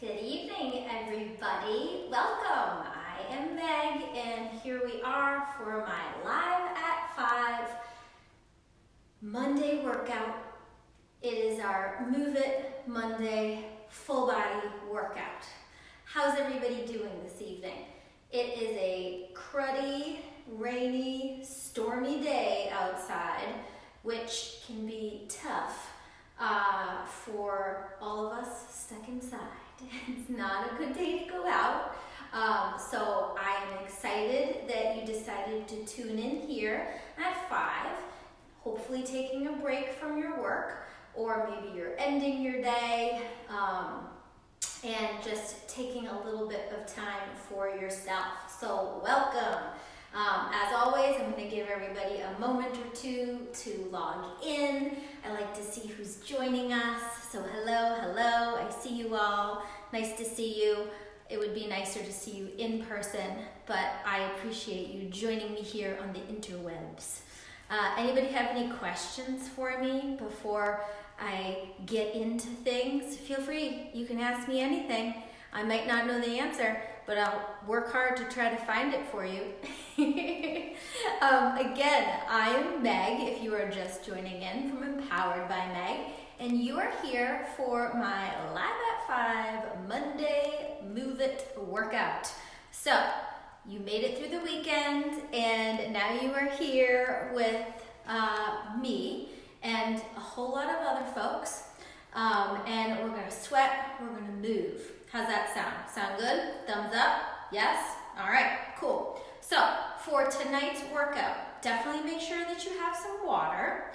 Good evening, everybody. Welcome. I am Meg, and here we are for my Live at 5 Monday workout. It is our Move It Monday full body workout. How's everybody doing this evening? It is a cruddy, rainy, stormy day outside, which can be tough for all of us stuck inside. It's not a good day to go out. So I am excited that you decided to tune in here at 5, hopefully taking a break from your work, or maybe you're ending your day and just taking a little bit of time for yourself. So welcome. As always, I'm going to give everybody a moment or two to log in. I like to see who's joining us. So hello, I see you all. Nice to see you. It would be nicer to see you in person, but I appreciate you joining me here on the interwebs. Anybody have any questions for me before I get into things? Feel free. You can ask me anything. I might not know the answer, but I'll work hard to try to find it for you. Again, I am Meg, if you are just joining in from Empowered by Meg, and you are here for my Live at 5 Monday Move It workout. So, you made it through the weekend, and now you are here with me and a whole lot of other folks, and we're gonna sweat, we're gonna move. How's that sound? Sound good? Thumbs up? Yes? All right, cool. So for tonight's workout, definitely make sure that you have some water.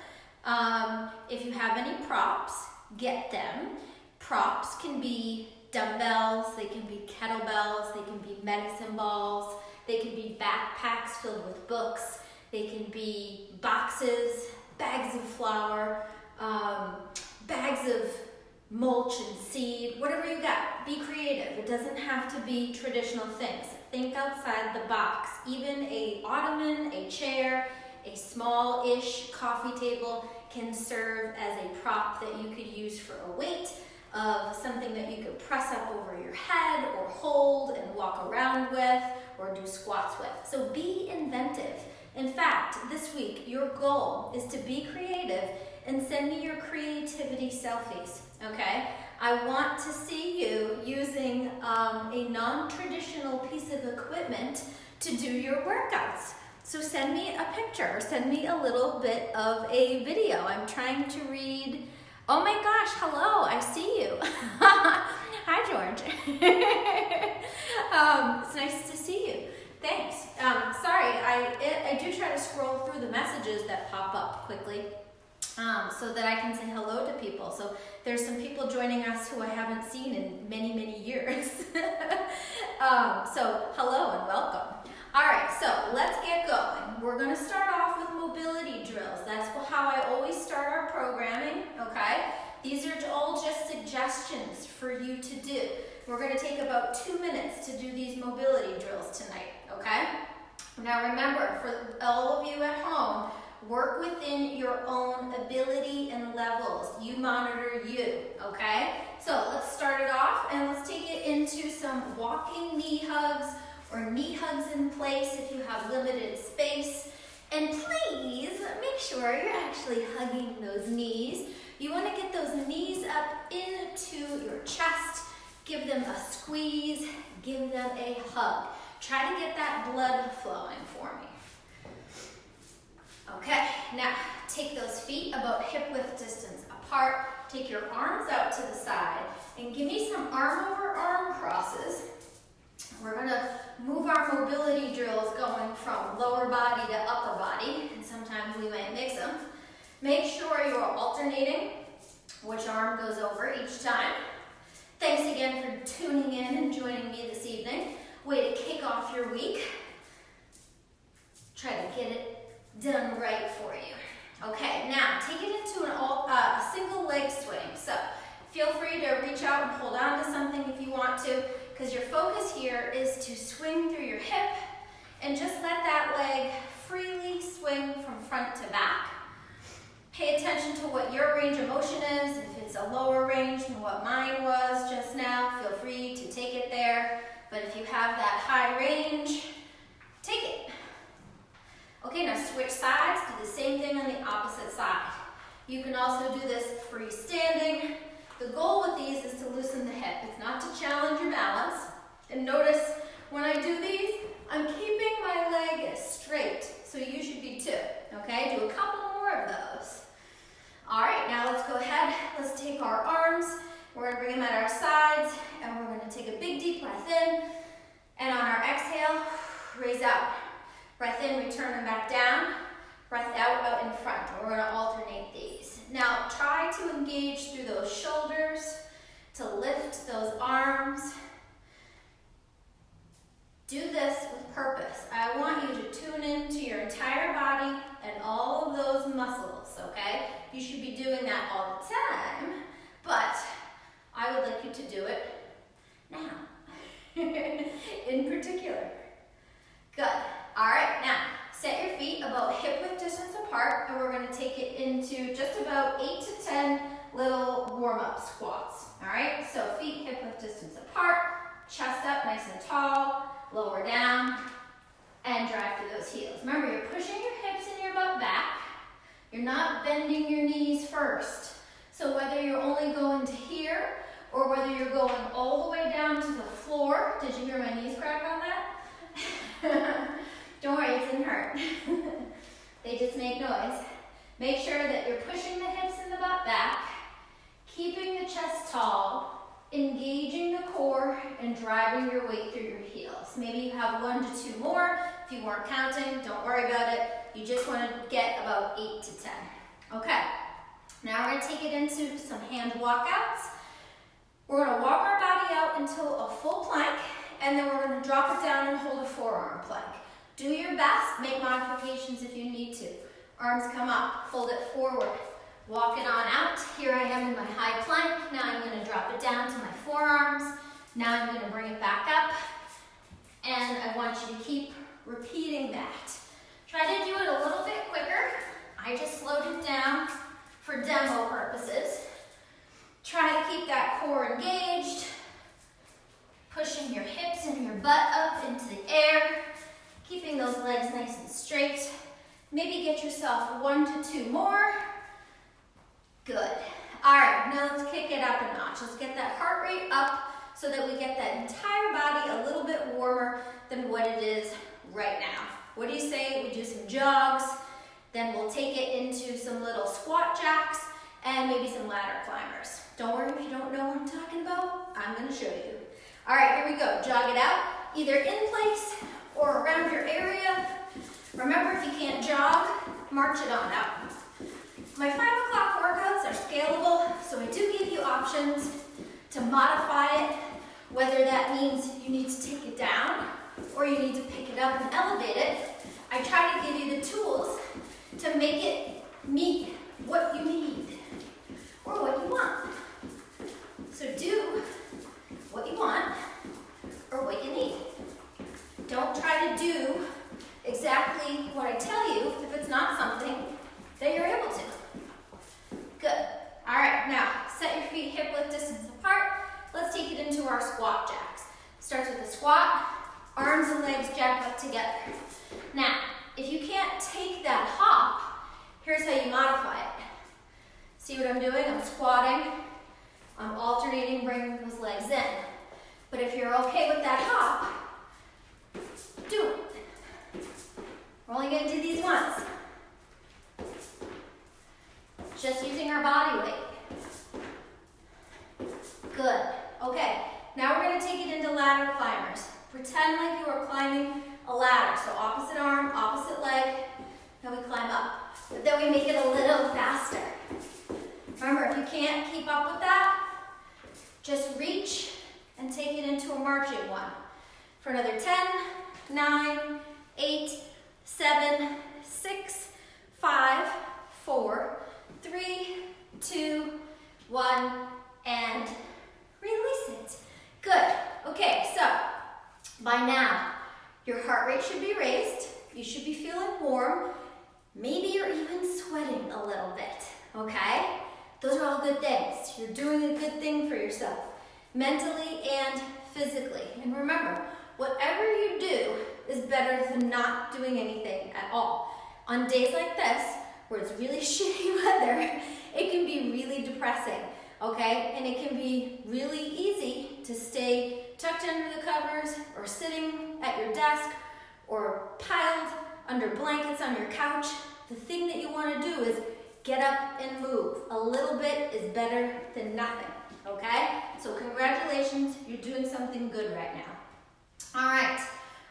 If you have any props, get them. Props can be dumbbells, they can be kettlebells, they can be medicine balls, they can be backpacks filled with books, they can be boxes, bags of flour, bags of mulch and seed, whatever you got. Be creative. It doesn't have to be traditional things. Think outside the box. Even a ottoman, a chair, a small-ish coffee table can serve as a prop that you could use for a weight of something that you could press up over your head or hold and walk around with or do squats with. So be inventive. In fact, this week, your goal is to be creative and send me your creativity selfies, okay? I want to see you using a non-traditional piece of equipment to do your workouts. So send me a picture or send me a little bit of a video. I'm trying to read. Oh my gosh, hello, I see you. Hi, George. It's nice to see you. Thanks. Sorry, I do try to scroll through the messages that pop up quickly so that I can say hello to people. So there's some people joining us who I haven't seen in many, many years. So hello and welcome. All right, so let's get going. We're going to start off with mobility drills. That's how I always start our programming, okay? These are all just suggestions for you to do. We're going to take about 2 minutes to do these mobility drills tonight, okay? Now remember, for all of you at home, work within your own ability and levels. You monitor you, okay? So let's start it off and let's take it into some walking knee hugs or knee hugs in place if you have limited space. And please make sure you're actually hugging those knees. You want to get those knees up into your chest. Give them a squeeze. Give them a hug. Try to get that blood flowing for me. Okay, now take those feet about hip width distance apart. Take your arms out to the side and give me some arm over arm crosses. We're going to move our mobility drills going from lower body to upper body, and sometimes we might mix them. Make sure you're alternating which arm goes over each time. Thanks again for tuning in and joining me this evening. Way to kick off your week. Try to get it done right for you. Okay, now take it into a single leg swing. So feel free to reach out and hold on to something if you want to, because your focus here is to swing through your hip and just let that leg freely swing from front to back. Pay attention to what your range of motion is. If it's a lower range than what mine was just now, feel free But if you have that high range, take it. Okay, now switch sides, do the same thing on the opposite side. You can also do this freestanding. The goal with these is to loosen the hip. It's not to challenge your balance. And notice when I do these, I'm keeping my leg straight. So you should be too, okay? Do a couple more of those. All right, now let's go ahead. Let's take our arms. We're gonna bring them at our sides, and we're gonna take a big deep breath in. And on our exhale, raise out. Breath in, return them back down. Breath out in front. We're gonna alternate these. Now, try to engage through those shoulders, to lift those arms. Do this with purpose. I want you to tune into your entire body and all of those muscles, okay? You should be doing that all the time, but I would like you to do it now, in particular. Good. All right, now set your feet about hip width distance apart, and we're going to take it into just about 8 to 10 little warm-up squats. All right, so feet hip width distance apart, chest up nice and tall, lower down, and drive through those heels. Remember, you're pushing your hips and your butt back. You're not bending your knees first. So whether you're only going to here or whether you're going all the way down to the floor, did you hear my knees crack on that? Don't worry, it didn't hurt. They just make noise. Make sure that you're pushing the hips and the butt back, keeping the chest tall, engaging the core, and driving your weight through your heels. Maybe you have 1 to 2 more. If you weren't counting, don't worry about it. You just want to get about 8 to 10. Okay, now we're going to take it into some hand walkouts. We're going to walk our body out until a full plank, and then we're going to drop it down and hold a forearm plank. Do your best, make modifications if you need to. Arms come up, fold it forward. Walk it on out. Here I am in my high plank. Now I'm going to drop it down to my forearms. Now I'm going to bring it back up. And I want you to keep repeating that. Try to do it a little bit quicker. I just slowed it down for demo purposes. Try to keep that core engaged. Pushing your hips and your butt up into the air. Keeping those legs nice and straight. Maybe get yourself 1 to 2 more. Good. All right, now let's kick it up a notch. Let's get that heart rate up so that we get that entire body a little bit warmer than what it is right now. What do you say? We do some jogs, then we'll take it into some little squat jacks and maybe some ladder climbers. Don't worry if you don't know what I'm talking about. I'm going to show you. All right, here we go. Jog it out, either in place or around your area. Remember, if you can't jog, march it on out. My 5 o'clock workouts are scalable, so I do give you options to modify it, whether that means you need to take it down or you need to pick it up and elevate it. I try to give you the tools to make it meet what you need or what you want. So do what you want or what you need. Don't try to do exactly what I tell you if it's not something that you're able to. Good. All right, now set your feet hip width distance apart. Let's take it into our squat jacks. Starts with a squat, arms and legs jack up together. Now, if you can't take that hop, here's how you modify it. See what I'm doing? I'm squatting, I'm alternating, bringing those legs in. But if you're okay with that hop, do it. We're only going to do these once. Just using our body weight. Good. Okay, now we're going to take it into ladder climbers. Pretend like you are climbing a ladder. So opposite arm, opposite leg, then we climb up. But then we make it a little faster. Remember, if you can't keep up with that, just reach and take it into a marching one. For another 10, 9, 8, 7, 6, 5, 4, 3, 2, 1, and release it. Good. Okay, so by now, your heart rate should be raised. You should be feeling warm. Maybe you're even sweating a little bit, okay? Those are all good things. You're doing a good thing for yourself. mentally and physically. And remember, whatever you do is better than not doing anything at all. On days like this, where it's really shitty weather, it can be really depressing, okay? And it can be really easy to stay tucked under the covers or sitting at your desk or piled under blankets on your couch. The thing that you want to do is get up and move. A little bit is better than nothing, okay? So congratulations, you're doing something good right now. All right,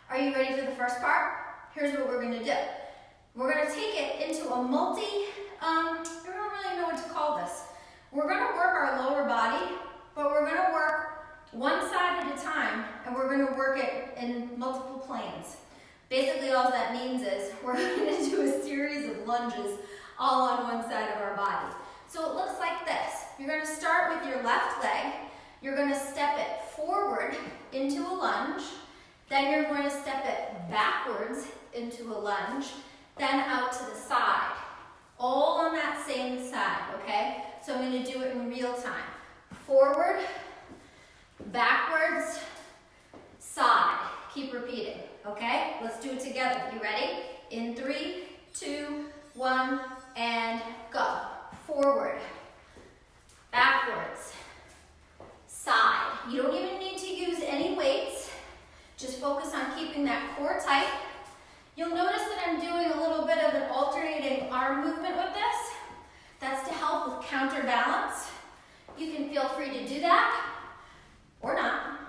are you ready for the first part? Here's what we're gonna do. We're gonna take it into a I don't really know what to call this. We're gonna work our lower body, but we're gonna work one side at a time, and we're gonna work it in multiple planes. Basically, all that means is we're gonna do a series of lunges all on one side of our body. So it looks like this. You're gonna start with your left leg. You're gonna step it forward into a lunge. Then you're going to step it backwards into a lunge. Then out to the side. All on that same side, okay? So I'm gonna do it in real time. Forward, backwards, side. Keep repeating, okay? Let's do it together. You ready? In 3, 2, 1, and go. Forward, backwards, side. You don't even need to use any weights. Just focus on keeping that core tight. You'll notice that I'm doing a little bit of an alternating arm movement with this. That's to help with counterbalance. You can feel free to do that, or not.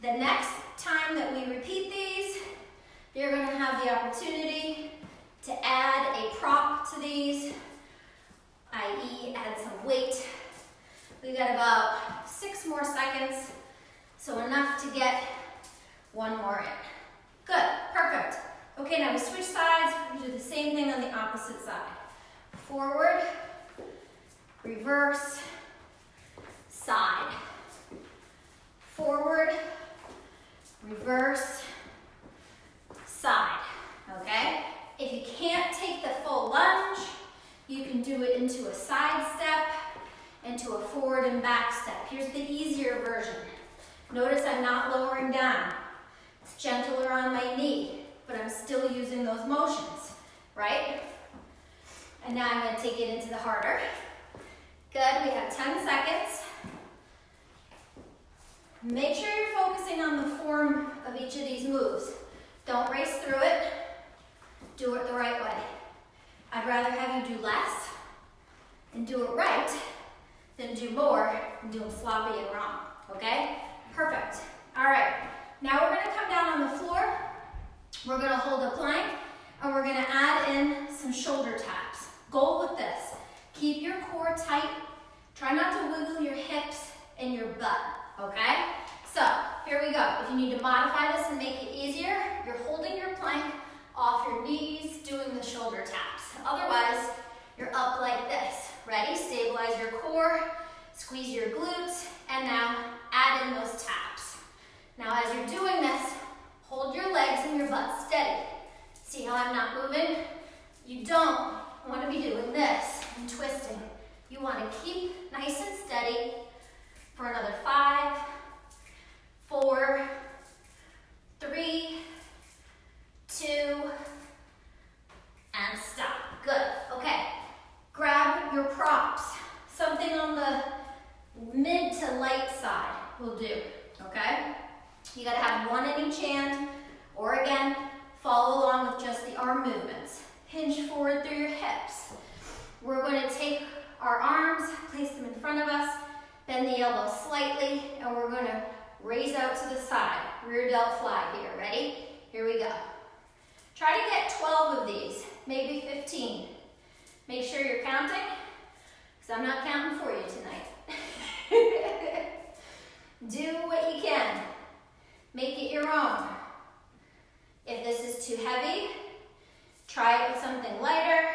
The next time that we repeat these, you're gonna have the opportunity to add a prop to these, i.e. add some weight. We got about 6 more seconds, so enough to get one more in. Good, perfect. Okay, now we switch sides. We do the same thing on the opposite side. Forward, reverse, side. Forward, reverse, side, okay? If you can't take the full lunge, you can do it into a side step, into a forward and back step. Here's the easier version. Notice I'm not lowering down. It's gentler on my knee, but I'm still using those motions, right? And now I'm gonna take it into the harder. Good, we have 10 seconds. Make sure you're focusing on the form of each of these moves. Don't race through it. Do it the right way. I'd rather have you do less and do it right than do more and do them sloppy and wrong, okay? Perfect. All right, now we're gonna come down on the floor. We're gonna hold a plank and we're gonna add in some shoulder taps. Goal with this, keep your core tight. Try not to wiggle your hips and your butt, okay? So, here we go. If you need to modify this and make it easier, you're holding your plank off your knees, doing the shoulder taps. Otherwise, you're up like this. Ready? Stabilize your core, squeeze your glutes, and now add in those taps. Now, as you're doing this, hold your legs and your butt steady. See how I'm not moving? You don't want to be doing this and twisting. You want to keep nice and steady for another 5, 4, 3, 2, and stop. Good. Okay. Grab your props. Something on the mid to light side will do. Okay? You gotta have one in each hand, or again, follow along with just the arm movements. Hinge forward through your hips. We're going to take our arms, place them in front of us, bend the elbows slightly, and we're going to raise out to the side. Rear delt fly here. Ready? Here we go. Try to get 12 of these, maybe 15. Make sure you're counting, because I'm not counting for you tonight. Do what you can. Make it your own. If this is too heavy, try it with something lighter,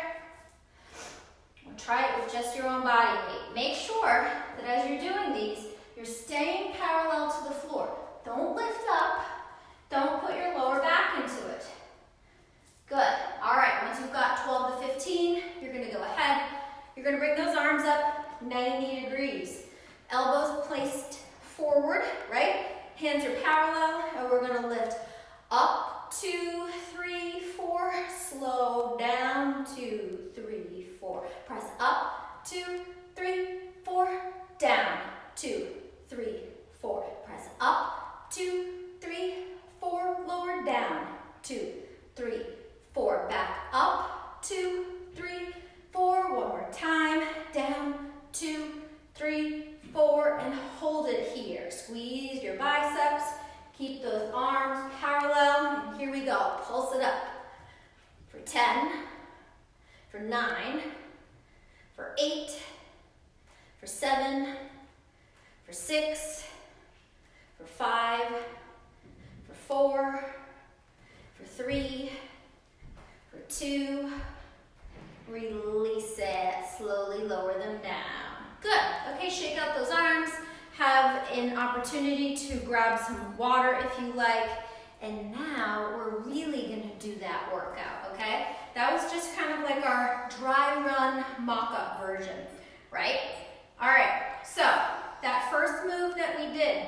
or try it with just your own body weight. Make sure that as you're doing these, you're staying parallel to the floor. Don't lift up. Don't put your lower back into it. Good. All right, once you've got 12 to 15, you're gonna go ahead. You're gonna bring those arms up 90 degrees. Elbows placed Hands are parallel, and we're gonna lift up, 2, 3, 4, slow down, 2, 3, 4. Press up, 2, 3, 4, down, 2, 3, 4. Press up, 2, 3, 4, lower down, 2, 3, 4. Back up, 2, 3, 4. One more time, down, 2, 3, 4, and hold it here. Squeeze your biceps, keep those arms parallel, and here we go. Pulse it up for 10, for 9, for 8, for 7, for 6, for 5, for 4, for 3, for 2, release it, slowly lower them down. Good, okay, shake out those arms, have an opportunity to grab some water if you like, and now we're really gonna do that workout, okay? That was just kind of like our dry run mock-up version, right? All right, so that first move that we did,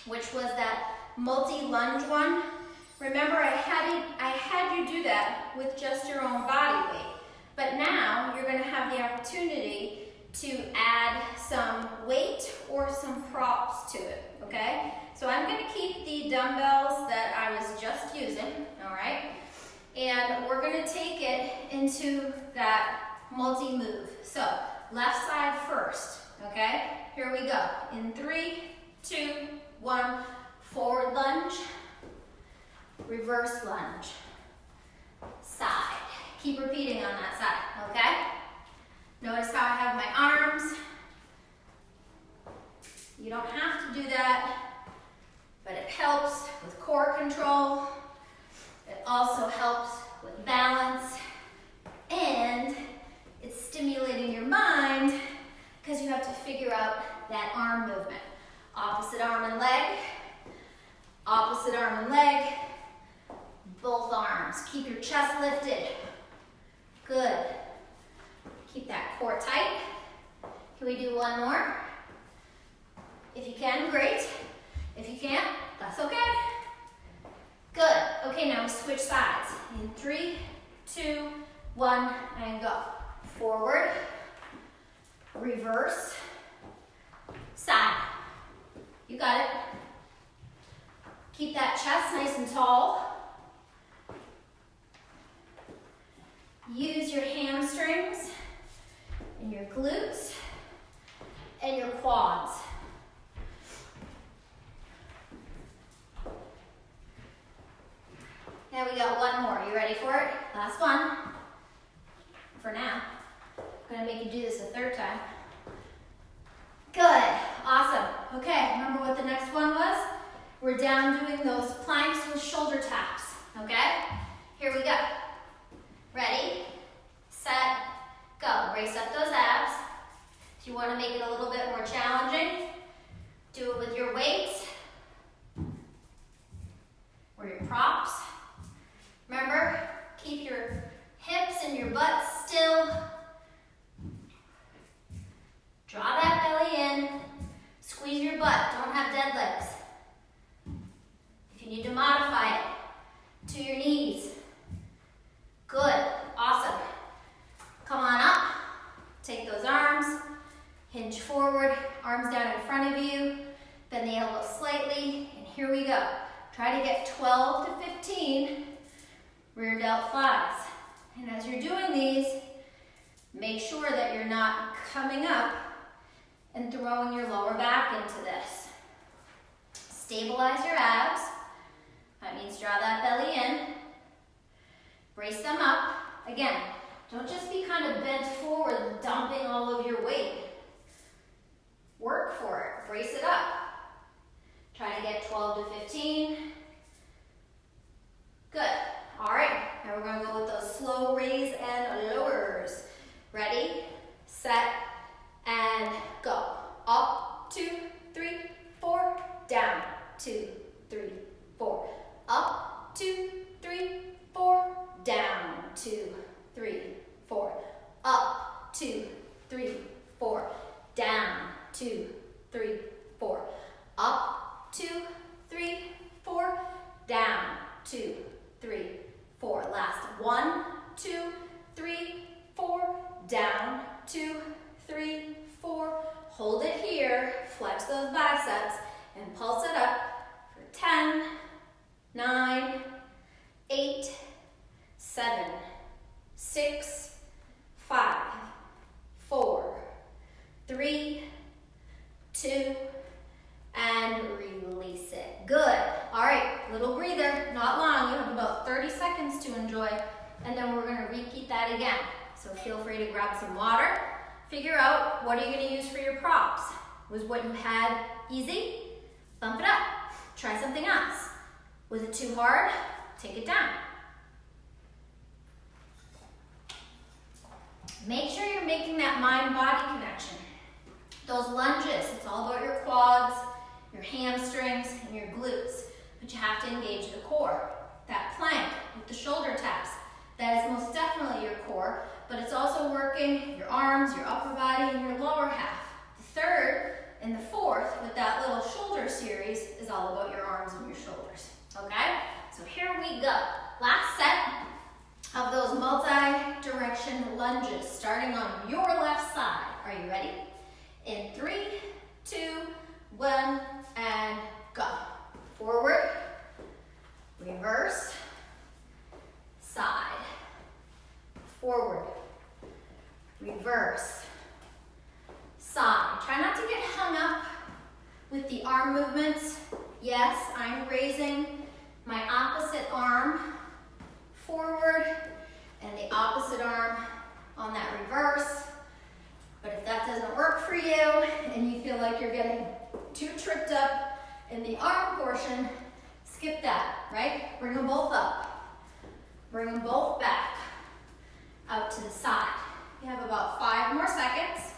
which was that multi-lunge one, remember I had you do that with just your own body weight, but now you're gonna have the opportunity to add some weight or some props to it, okay? So I'm gonna keep the dumbbells that I was just using, all right? And we're gonna take it into that multi-move. So left side first, okay? Here we go. In 3, 2, 1, forward lunge, reverse lunge, side. Keep repeating on that side, okay? Notice how I have my arms. You don't have to do that, but it helps with core control. It also helps with balance, and it's stimulating your mind because you have to figure out that arm movement. Opposite arm and leg, opposite arm and leg, both arms. Keep your chest lifted. Good. Keep that core tight. Can we do one more? If you can, great. If you can't, that's okay. Good. Okay, now we switch sides. In 3, 2, 1, and go. Forward, reverse, side. You got it. Keep that chest nice and tall. Use your hamstrings and your glutes and your quads. Now we got one more. You ready for it? Last one. For now. I'm gonna make you do this a third time. Good. Awesome. Okay, remember what the next one was? We're down doing those planks with shoulder taps. Okay? Here we go. Ready, set, go. Brace up those abs. If you want to make it a little bit more challenging, do it with your weights or your props. Remember, keep your hips and your butt still. Draw that belly in. Squeeze your butt. Don't have dead legs. If you need to modify it, to your knees. Good, awesome. Come on up, take those arms, hinge forward, arms down in front of you, bend the elbows slightly, and here we go. Try to get 12 to 15 rear delt flies. And as you're doing these, make sure that you're not coming up and throwing your lower back into this. Stabilize your abs. That means draw that belly in. Brace them up. Again, don't just be kind of bent forward, dumping all of your weight. Work for it. Brace it up. Try to get 12 to 15. Good. All right. Now we're going to go with those slow raise and lowers. Ready, set, and go. Up, 2, 3, 4. Down, 2, 3, 4. Up, 2, 3, 4. Down, 2, 3, 4. Up, 2, 3, 4. Down, 2, 3, 4. Up, 2, those biceps and pulse it up for 10, 9, 8, 7, 6, 5, 4, 3, 2, and release it. Good. All right, little breather, not long. You have about 30 seconds to enjoy, and then we're gonna repeat that again. So feel free to grab some water. Figure out what are you gonna use for your props. Was what you had easy? Bump it up. Try something else. Was it too hard? Take it down. Make sure you're making that mind-body connection. Those lunges, it's all about your quads, your hamstrings, and your glutes, but you have to engage the core. That plank with the shoulder taps, that is most definitely your core, but it's also working your arms, your upper body, and your lower half. The third and the fourth with that little shoulder series is all about your arms and your shoulders, okay? So here we go. Last set of those multi-direction lunges, starting on your left side. Are you ready? In 3, 2, 1, and go. Forward, reverse, side, forward, reverse, side. Try not to get hung up with the arm movements. Yes, I'm raising my opposite arm forward and the opposite arm on that reverse. But if that doesn't work for you and you feel like you're getting too tripped up in the arm portion, skip that, right? Bring them both up. Bring them both back out to the side. You have about 5 more seconds.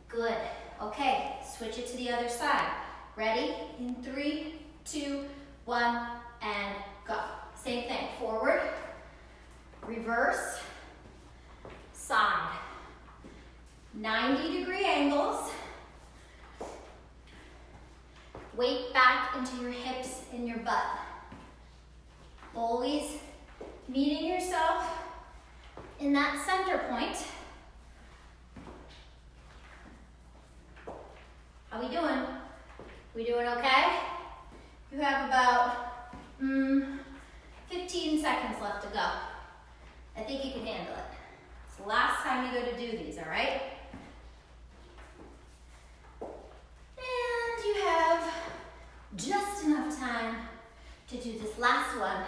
Good. Okay, switch it to the other side. Ready? In 3, 2, 1, and go. Same thing. Forward, reverse, side. 90-degree angles. Weight back into your hips and your butt. Always meeting yourself in that center point. How we doing? We doing okay? You have about 15 seconds left to go. I think you can handle it. It's the last time you go to do these, all right? And you have just enough time to do this last one.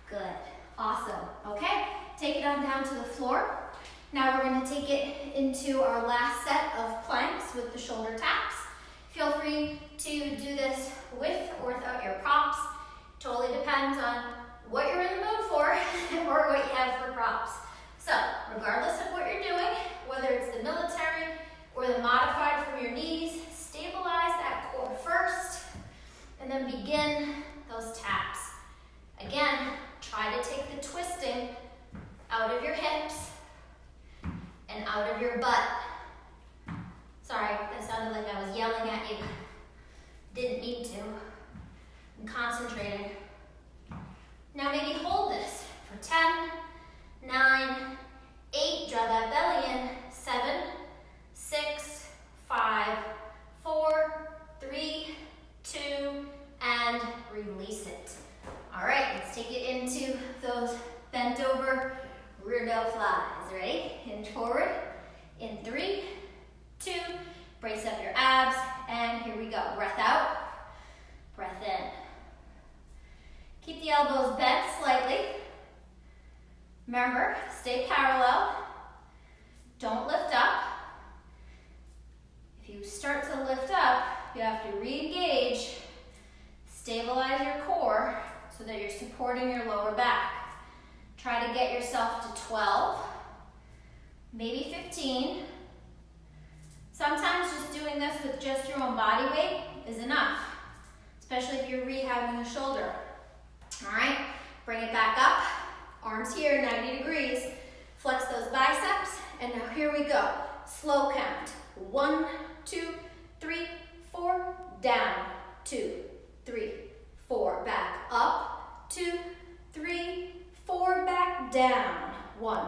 Good. Awesome. Okay, take it on down to the floor. Now we're going to take it into our last set of planks with the shoulder taps. Feel free to do this with or without your props. Totally depends on what you're in the mood for or what you have for props. So, regardless of what you're doing, whether it's the military or the modified from your knees, stabilize that core first and then begin those taps. Again, try to take the twisting out of your hips and out of your butt. Sorry, that sounded like I was yelling at you. Didn't mean to. I'm concentrating. Now maybe hold this for 10, 9, 8, draw that belly in, 7, 6, 5, 4, 3, 2, and release it. All right, let's take it into those bent over rear delt flies. Ready? Hinge forward. In 3, 2, brace up your abs, and here we go. Breath out, breath in. Keep the elbows bent slightly. Remember, stay parallel. Don't lift up. If you start to lift up, you have to re-engage, stabilize your core so that you're supporting your lower back. Try to get yourself to 12, maybe 15. Sometimes just doing this with just your own body weight is enough, especially if you're rehabbing the shoulder. All right, bring it back up, arms here, 90 degrees. Flex those biceps, and now here we go. Slow count. 1, 2, 3, 4, down. 2, 3, 4, back up. 2, 3, 4, back down. 1,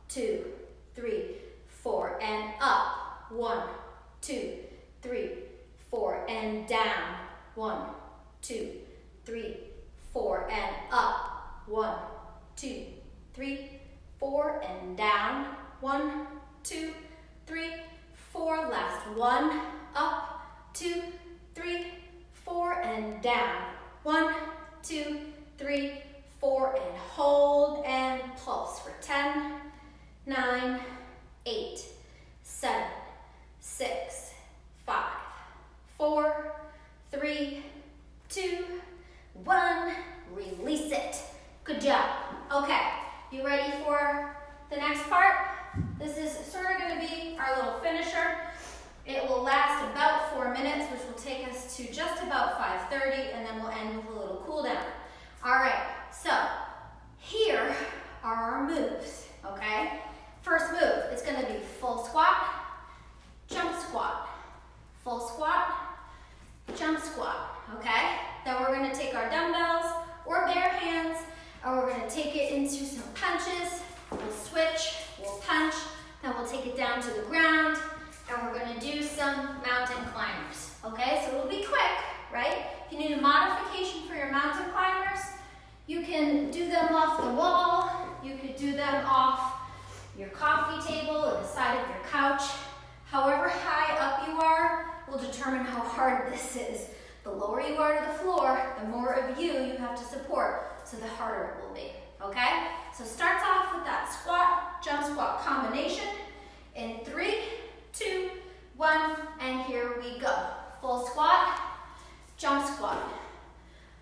2, 3, 4, and up. 1, 2, 3, 4, and down. 1, 2, 3, 4, and up. 1, 2, 3, 4, and down. 1, 2, 3, 4. Last one. Up, 2, 3, 4, and down. 1, 2, 3, 4, and hold and pulse for 10, 9, 8, 7, 6, 5, 4, 3, 2, 1. Release it. Good job. Okay, you ready for the next part? This is sort of going to be our little finisher. It will last about 4 minutes, which will take us to just about 5:30, and then we'll end with a little cool down. All right, so here are our moves, okay? First move, it's going to be full squat, jump squat, full squat, jump squat, okay? Then we're going to take our dumbbells or bare hands, and we're going to take it into some punches. We'll switch, we'll punch, then we'll take it down to the ground, and we're going to do some mountain climbers, okay? So it'll be quick, right? If you need a modification for your mountain climbers, you can do them off the wall, you could do them off your coffee table or the side of your couch. However high up you are will determine how hard this is. The lower you are to the floor, the more of you have to support, so the harder it will be, okay? So starts off with that squat, jump squat combination in 3, 2, 1, and here we go. Full squat, jump squat,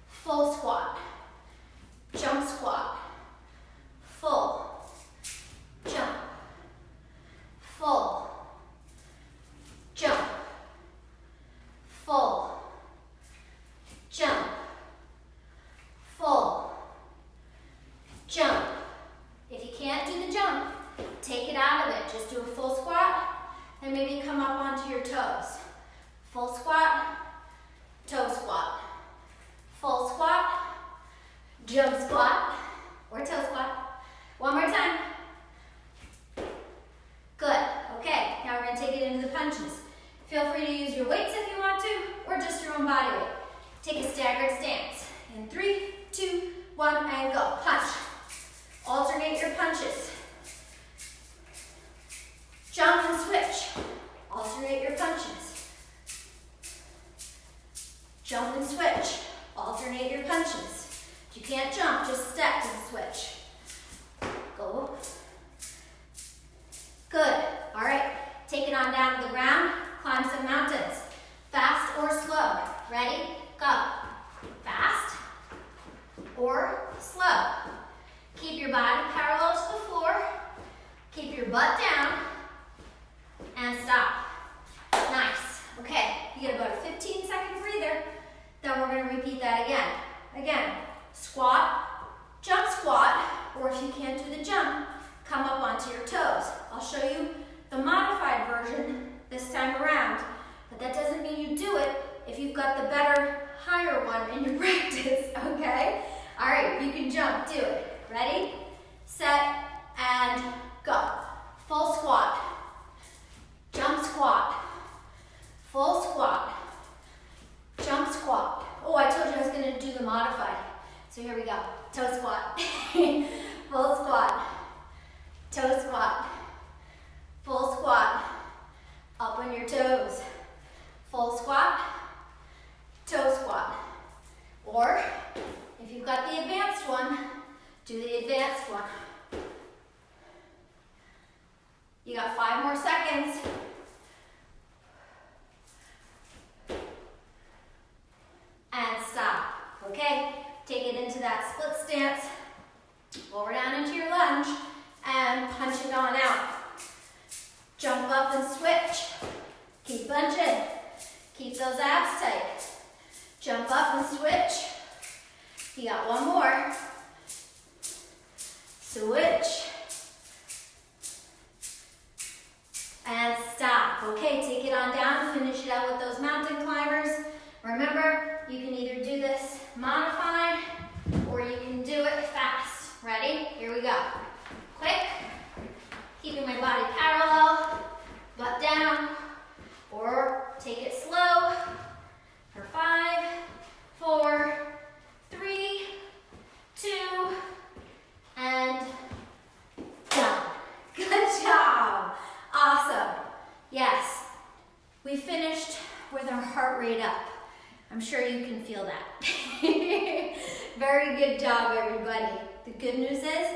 full squat, jump squat, full, jump, full, jump, full, jump, full, jump. If you can't do the jump, take it out of it. Just do a full squat and maybe come up onto your toes. Full squat, toe squat, full squat, jump squat, or toe squat. One more time. Good. Okay, now we're going to take it into the punches. Feel free to use your weights if you want to, or just your own body weight. Take a staggered stance. In 3, 2, 1, and go. Punch. Alternate your punches. Jump and switch. Alternate your punches. Jump and switch. Alternate your punches. If you can't jump, just step and switch. Go. Good. All right. Take it on down to the ground. Climb some mountains. Fast or slow. Ready? Go. Fast or slow. Keep your body parallel to the floor. Keep your butt down. And stop. Nice. Okay, you get about a 15-second breather. Then we're going to repeat that again. Again, squat, jump squat, or if you can't do the jump, come up onto your toes. I'll show you the modified version this time around, but that doesn't mean you do it if you've got the better, higher one in your practice, okay? All right, you can jump, do it. Ready, set, and go. Full squat, jump squat, full squat, jump squat. Oh, I told you I was going to do the modified. So here we go. Toe squat, full squat, toe squat, full squat, up on your toes, full squat, toe squat. Or if you've got the advanced one, do the advanced one. You got 5 more seconds. And stop. Okay, take it into that split stance. Lower down into your lunge and punch it on out. Jump up and switch. Keep punching. Keep those abs tight. Jump up and switch. You got one more. Switch. And our heart rate up. I'm sure you can feel that. Very good job, everybody. The good news is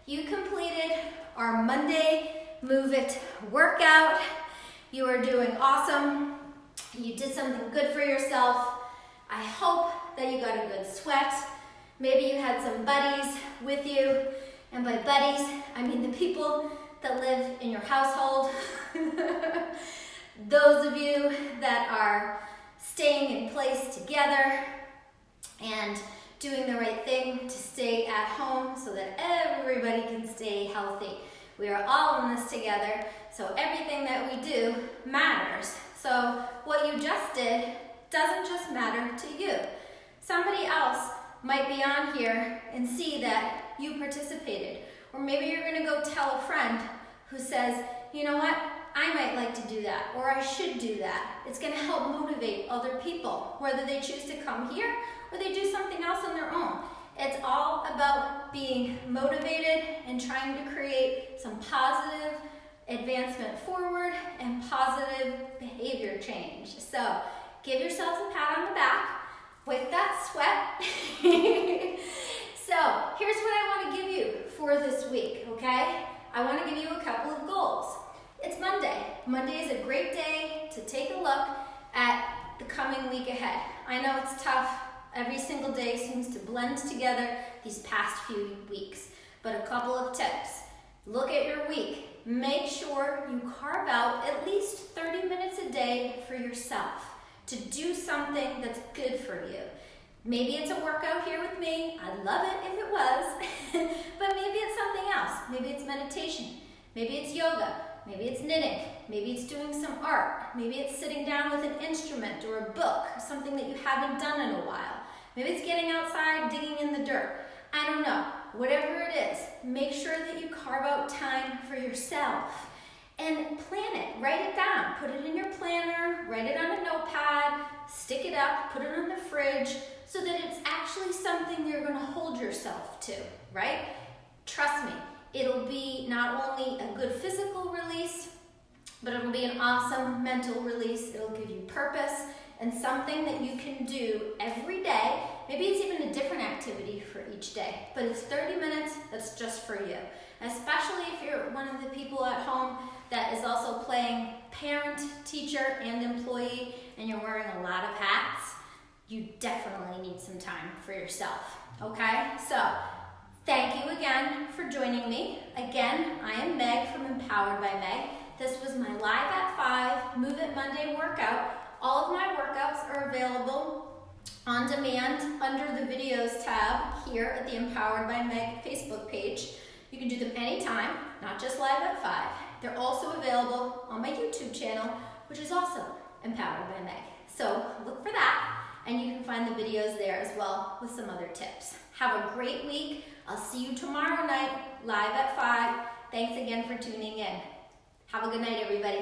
you completed our Monday Move It workout. You are doing awesome. You did something good for yourself. I hope that you got a good sweat. Maybe you had some buddies with you. And by buddies, I mean the people that live in your household. Those of you that are staying in place together and doing the right thing to stay at home so that everybody can stay healthy. We are all in this together, so everything that we do matters. So what you just did doesn't just matter to you. Somebody else might be on here and see that you participated. Or maybe you're gonna go tell a friend who says, you know what, I might like to do that, or I should do that. It's gonna help motivate other people, whether they choose to come here or they do something else on their own. It's all about being motivated and trying to create some positive advancement forward and positive behavior change. So give yourself a pat on the back with that sweat. So here's what I want to give you for this week, okay? I want to give you a couple of goals. It's Monday. Monday is a great day to take a look at the coming week ahead. I know it's tough. Every single day seems to blend together these past few weeks. But a couple of tips. Look at your week. Make sure you carve out at least 30 minutes a day for yourself to do something that's good for you. Maybe it's a workout here with me. I'd love it if it was. But maybe it's something else. Maybe it's meditation. Maybe it's yoga. Maybe it's knitting. Maybe it's doing some art. Maybe it's sitting down with an instrument or a book, something that you haven't done in a while. Maybe it's getting outside, digging in the dirt. I don't know. Whatever it is, make sure that you carve out time for yourself and plan it. Write it down. Put it in your planner. Write it on a notepad. Stick it up. Put it on the fridge so that it's actually something you're going to hold yourself to, right? Trust me, it'll be not only a good physical release, but it'll be an awesome mental release. It'll give you purpose and something that you can do every day. Maybe it's even a different activity for each day, but it's 30 minutes that's just for you. Especially if you're one of the people at home that is also playing parent, teacher, and employee, and you're wearing a lot of hats, you definitely need some time for yourself, okay? So, thank you again for joining me. Again, I am Meg from Empowered by Meg. This was my Live at 5 Move It Monday workout. All of my workouts are available on demand under the videos tab here at the Empowered by Meg Facebook page. You can do them anytime, not just Live at 5. They're also available on my YouTube channel, which is also Empowered by Meg. So look for that, and you can find the videos there as well with some other tips. Have a great week. I'll see you tomorrow night, live at 5. Thanks again for tuning in. Have a good night, everybody.